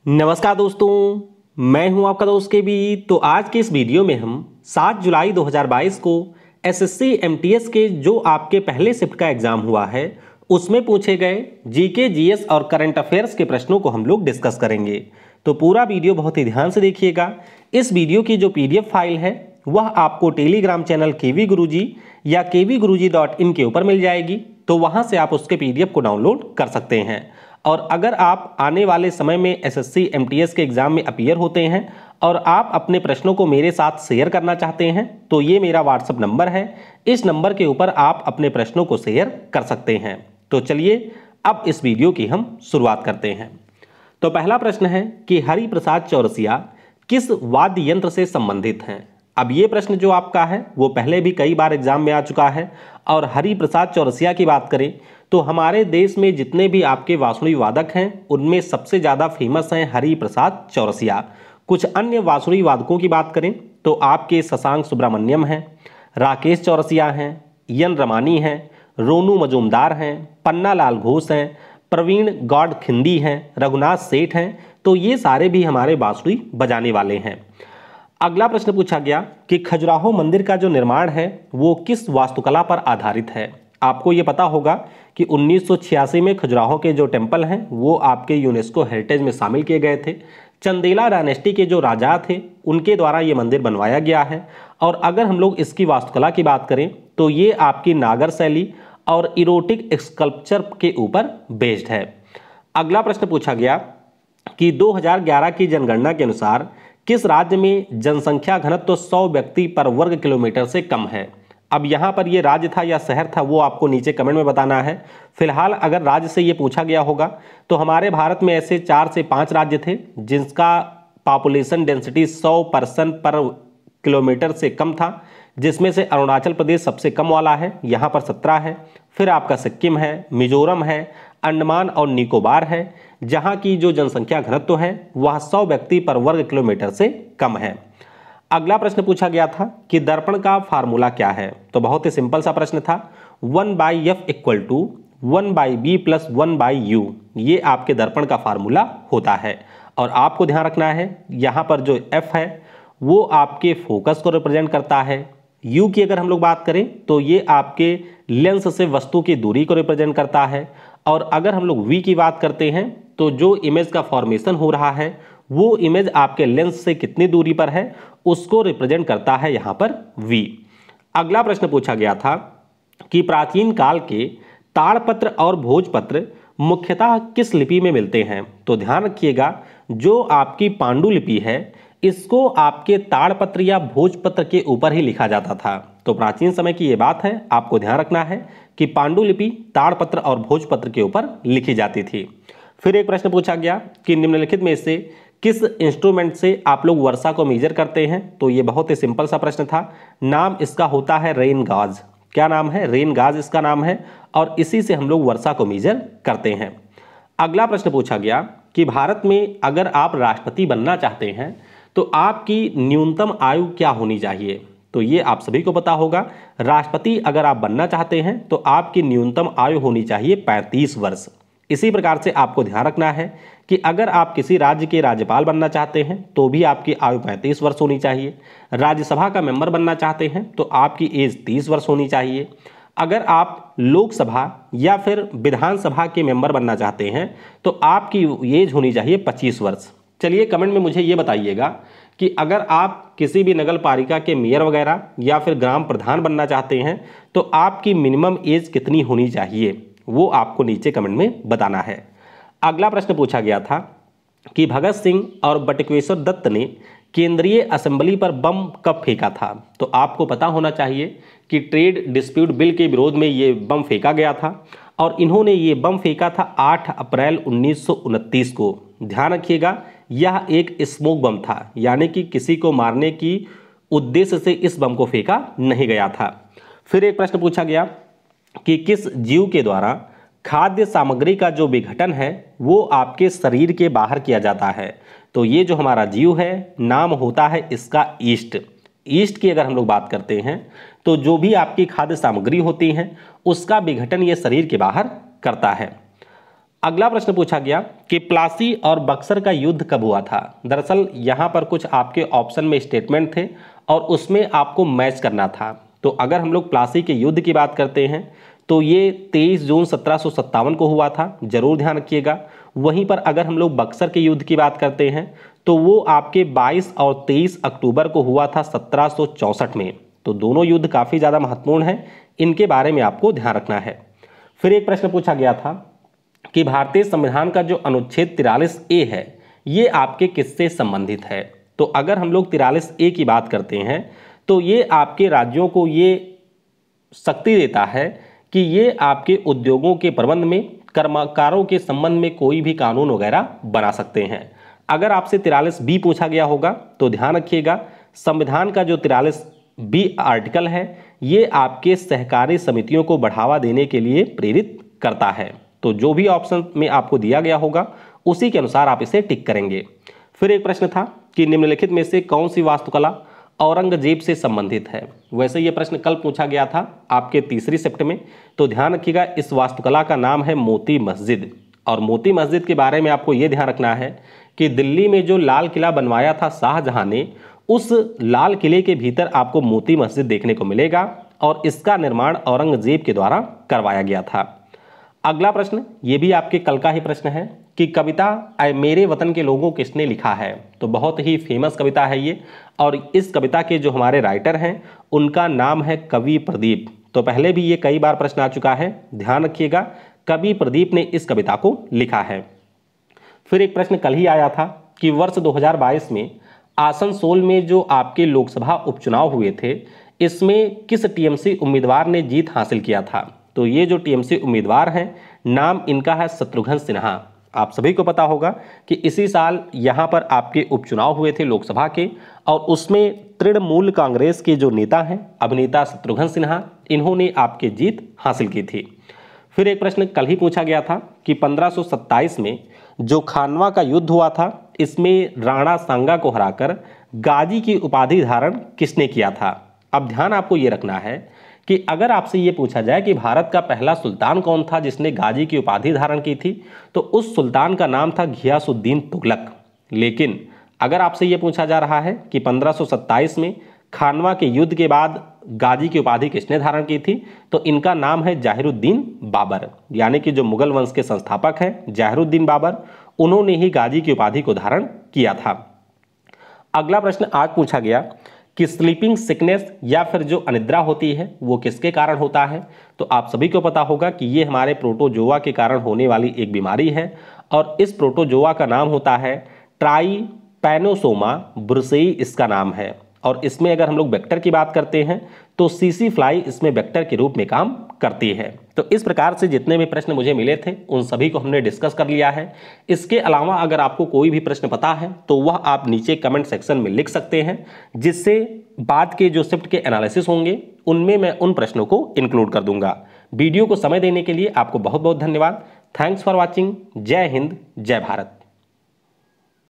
नमस्कार दोस्तों, मैं हूं आपका दोस्त के बी। तो आज के इस वीडियो में हम 7 जुलाई 2022 को एसएससी एमटीएस के जो आपके पहले शिफ्ट का एग्जाम हुआ है उसमें पूछे गए जीके जीएस और करंट अफेयर्स के प्रश्नों को हम लोग डिस्कस करेंगे। तो पूरा वीडियो बहुत ही ध्यान से देखिएगा। इस वीडियो की जो पीडीएफ फाइल है वह आपको टेलीग्राम चैनल केवी गुरुजी या kvguruji.in के ऊपर मिल जाएगी। तो वहां से आप उसके पीडीएफ को डाउनलोड कर सकते हैं। और अगर आप आने वाले समय में एसएससी एमटीएस के एग्जाम में अपीयर होते हैं और आप अपने प्रश्नों को मेरे साथ शेयर करना चाहते हैं तो ये मेरा व्हाट्सएप नंबर है। इस नंबर के ऊपर आप अपने प्रश्नों को शेयर कर सकते हैं। तो चलिए अब इस वीडियो की हम शुरुआत करते हैं। तो पहला प्रश्न है कि हरिप्रसाद चौरसिया किस वाद्य यंत्र से संबंधित हैं। अब ये प्रश्न जो आपका है वो पहले भी कई बार एग्जाम में आ चुका है। और हरिप्रसाद चौरसिया की बात करें तो हमारे देश में जितने भी आपके बांसुरी वादक हैं उनमें सबसे ज़्यादा फेमस हैं हरिप्रसाद चौरसिया। कुछ अन्य बांसुरी वादकों की बात करें तो आपके शशांक सुब्रमण्यम हैं, राकेश चौरसिया हैं, एन रमानी हैं, रोनू मजूमदार हैं, पन्ना लाल घोष हैं, प्रवीण गौड़ खिंदी हैं, रघुनाथ सेठ हैं। तो ये सारे भी हमारे बांसुरी बजाने वाले हैं। अगला प्रश्न पूछा गया कि खजुराहो मंदिर का जो निर्माण है वो किस वास्तुकला पर आधारित है। आपको ये पता होगा कि 1986 में खजुराहो के जो टेम्पल हैं वो आपके यूनेस्को हेरिटेज में शामिल किए गए थे। चंदेला डायनेस्टी के जो राजा थे उनके द्वारा ये मंदिर बनवाया गया है। और अगर हम लोग इसकी वास्तुकला की बात करें तो ये आपकी नागर शैली और इरोटिक स्कल्पचर के ऊपर बेस्ड है। अगला प्रश्न पूछा गया कि 2011 की जनगणना के अनुसार किस राज्य में जनसंख्या घनत्व 100 व्यक्ति पर वर्ग किलोमीटर से कम है। अब यहाँ पर ये राज्य था या शहर था वो आपको नीचे कमेंट में बताना है। फिलहाल अगर राज्य से ये पूछा गया होगा तो हमारे भारत में ऐसे 4 से 5 राज्य थे जिसका पॉपुलेशन डेंसिटी 100 पर्सन पर किलोमीटर से कम था, जिसमें से अरुणाचल प्रदेश सबसे कम वाला है, यहाँ पर 17 है। फिर आपका सिक्किम है, मिजोरम है, अंडमान और निकोबार है, जहाँ की जो जनसंख्या घनत्व है वह 100 व्यक्ति पर वर्ग किलोमीटर से कम है। अगला प्रश्न पूछा गया था कि दर्पण का फार्मूला क्या है। तो बहुत ही सिंपल सा प्रश्न था, 1/f = 1/b + 1/u। ये आपके दर्पण का फार्मूला होता है। और आपको ध्यान रखना है यहाँ पर जो f है वो आपके फोकस को रिप्रेजेंट करता है। u की अगर हम लोग बात करें तो ये आपके लेंस से वस्तु की दूरी को रिप्रेजेंट करता है। और अगर हम लोग v की बात करते हैं तो जो इमेज का फॉर्मेशन हो रहा है वो इमेज आपके लेंस से कितनी दूरी पर है उसको रिप्रेजेंट करता है यहाँ पर v। अगला प्रश्न पूछा गया था कि प्राचीन काल के ताड़पत्र और भोजपत्र मुख्यतः किस लिपि में मिलते हैं। तो ध्यान रखिएगा जो आपकी पांडुलिपि है इसको आपके ताड़पत्र या भोजपत्र के ऊपर ही लिखा जाता था। तो प्राचीन समय की ये बात है, आपको ध्यान रखना है कि पांडुलिपि ताड़पत्र और भोजपत्र के ऊपर लिखी जाती थी। फिर एक प्रश्न पूछा गया कि निम्नलिखित में से किस इंस्ट्रूमेंट से आप लोग वर्षा को मेजर करते हैं। तो ये बहुत ही सिंपल सा प्रश्न था। नाम इसका होता है रेन गाज। क्या नाम है? रेन गाज इसका नाम है। और इसी से हम लोग वर्षा को मेजर करते हैं। अगला प्रश्न पूछा गया कि भारत में अगर आप राष्ट्रपति बनना चाहते हैं तो आपकी न्यूनतम आयु क्या होनी चाहिए। तो ये आप सभी को पता होगा, राष्ट्रपति अगर आप बनना चाहते हैं तो आपकी न्यूनतम आयु होनी चाहिए 35 वर्ष। इसी प्रकार से आपको ध्यान रखना है कि अगर आप किसी राज्य के राज्यपाल बनना चाहते हैं तो भी आपकी आयु 35 वर्ष होनी चाहिए। राज्यसभा का मेंबर बनना चाहते हैं तो आपकी एज 30 वर्ष होनी चाहिए। अगर आप लोकसभा या फिर विधानसभा के मेंबर बनना चाहते हैं तो आपकी एज होनी चाहिए 25 वर्ष। चलिए कमेंट में मुझे ये बताइएगा कि अगर आप किसी भी नगर पालिका के मेयर वगैरह या फिर ग्राम प्रधान बनना चाहते हैं तो आपकी मिनिमम एज कितनी होनी चाहिए, वो आपको नीचे कमेंट में बताना है। अगला प्रश्न पूछा गया था कि भगत सिंह और बटुकेश्वर दत्त ने केंद्रीय असेंबली पर बम कब फेंका था। तो आपको पता होना चाहिए कि ट्रेड डिस्प्यूट बिल के विरोध में ये बम फेंका गया था और इन्होंने ये बम फेंका था 8 अप्रैल 1929 को। ध्यान रखिएगा यह एक स्मोक बम था, यानी कि किसी को मारने की उद्देश्य से इस बम को फेंका नहीं गया था। फिर एक प्रश्न पूछा गया कि किस जीव के द्वारा खाद्य सामग्री का जो विघटन है वो आपके शरीर के बाहर किया जाता है। तो ये जो हमारा जीव है नाम होता है इसका ईस्ट। ईस्ट की अगर हम लोग बात करते हैं तो जो भी आपकी खाद्य सामग्री होती है उसका विघटन ये शरीर के बाहर करता है। अगला प्रश्न पूछा गया कि प्लासी और बक्सर का युद्ध कब हुआ था। दरअसल यहाँ पर कुछ आपके ऑप्शन में स्टेटमेंट थे और उसमें आपको मैच करना था। तो अगर हम लोग प्लासी के युद्ध की बात करते हैं तो ये 23 जून 1757 को हुआ था, जरूर ध्यान रखिएगा। वहीं पर अगर हम लोग बक्सर के युद्ध की बात करते हैं तो वो आपके 22 और 23 अक्टूबर को हुआ था 1764 में। तो दोनों युद्ध काफ़ी ज़्यादा महत्वपूर्ण हैं, इनके बारे में आपको ध्यान रखना है। फिर एक प्रश्न पूछा गया था कि भारतीय संविधान का जो अनुच्छेद 43A है ये आपके किससे संबंधित है। तो अगर हम लोग 43A की बात करते हैं तो ये आपके राज्यों को ये शक्ति देता है कि ये आपके उद्योगों के प्रबंध में, कर्मकारों के संबंध में कोई भी कानून वगैरह बना सकते हैं। अगर आपसे 43B पूछा गया होगा तो ध्यान रखिएगा, संविधान का जो 43B आर्टिकल है ये आपके सहकारी समितियों को बढ़ावा देने के लिए प्रेरित करता है। तो जो भी ऑप्शन में आपको दिया गया होगा उसी के अनुसार आप इसे टिक करेंगे। फिर एक प्रश्न था कि निम्नलिखित में से कौन सी वास्तुकला औरंगजेब से संबंधित है। वैसे ये प्रश्न कल पूछा गया था आपके 3री शिफ्ट में। तो ध्यान रखिएगा, इस वास्तुकला का नाम है मोती मस्जिद। और मोती मस्जिद के बारे में आपको ये ध्यान रखना है कि दिल्ली में जो लाल किला बनवाया था शाहजहां ने, उस लाल किले के भीतर आपको मोती मस्जिद देखने को मिलेगा और इसका निर्माण औरंगजेब के द्वारा करवाया गया था। अगला प्रश्न ये भी आपके कल का ही प्रश्न है कि कविता ऐ मेरे वतन के लोगों किसने लिखा है। तो बहुत ही फेमस कविता है ये, और इस कविता के जो हमारे राइटर हैं उनका नाम है कवि प्रदीप। तो पहले भी ये कई बार प्रश्न आ चुका है, ध्यान रखिएगा, कवि प्रदीप ने इस कविता को लिखा है। फिर एक प्रश्न कल ही आया था कि वर्ष 2022 में आसनसोल में जो आपके लोकसभा उपचुनाव हुए थे इसमें किस टीएमसी उम्मीदवार ने जीत हासिल किया था। तो ये जो टीएमसी उम्मीदवार हैं नाम इनका है शत्रुघ्न सिन्हा। आप सभी को पता होगा कि इसी साल यहाँ पर आपके उपचुनाव हुए थे लोकसभा के, और उसमें तृणमूल कांग्रेस के जो नेता हैं अभिनेता शत्रुघ्न सिन्हा, इन्होंने आपके जीत हासिल की थी। फिर एक प्रश्न कल ही पूछा गया था कि 1527 में जो खानवा का युद्ध हुआ था इसमें राणा सांगा को हराकर गाजी की उपाधि धारण किसने किया था। अब ध्यान आपको ये रखना है कि अगर आपसे ये पूछा जाए कि भारत का पहला सुल्तान कौन था जिसने गाजी की उपाधि धारण की थी, तो उस सुल्तान का नाम था घियासुद्दीन तुगलक। लेकिन अगर आपसे ये पूछा जा रहा है कि 1527 में खानवा के युद्ध के बाद गाजी की उपाधि किसने धारण की थी, तो इनका नाम है जाहिरुद्दीन बाबर। यानी कि जो मुगल वंश के संस्थापक हैं जाहिरुद्दीन बाबर, उन्होंने ही गाजी की उपाधि को धारण किया था। अगला प्रश्न आज पूछा गया कि स्लीपिंग सिकनेस या फिर जो अनिद्रा होती है वो किसके कारण होता है। तो आप सभी को पता होगा कि ये हमारे प्रोटोजोआ के कारण होने वाली एक बीमारी है, और इस प्रोटोजोआ का नाम होता है ट्राइपैनोसोमा ब्रुसेई, इसका नाम है। और इसमें अगर हम लोग वेक्टर की बात करते हैं तो सीसी फ्लाई इसमें वेक्टर के रूप में काम करती है। तो इस प्रकार से जितने भी प्रश्न मुझे मिले थे उन सभी को हमने डिस्कस कर लिया है। इसके अलावा अगर आपको कोई भी प्रश्न पता है तो वह आप नीचे कमेंट सेक्शन में लिख सकते हैं, जिससे बाद के जो शिफ्ट के एनालिसिस होंगे उनमें मैं उन प्रश्नों को इंक्लूड कर दूंगा। वीडियो को समय देने के लिए आपको बहुत बहुत धन्यवाद। Thanks for watching. जय हिंद, जय भारत।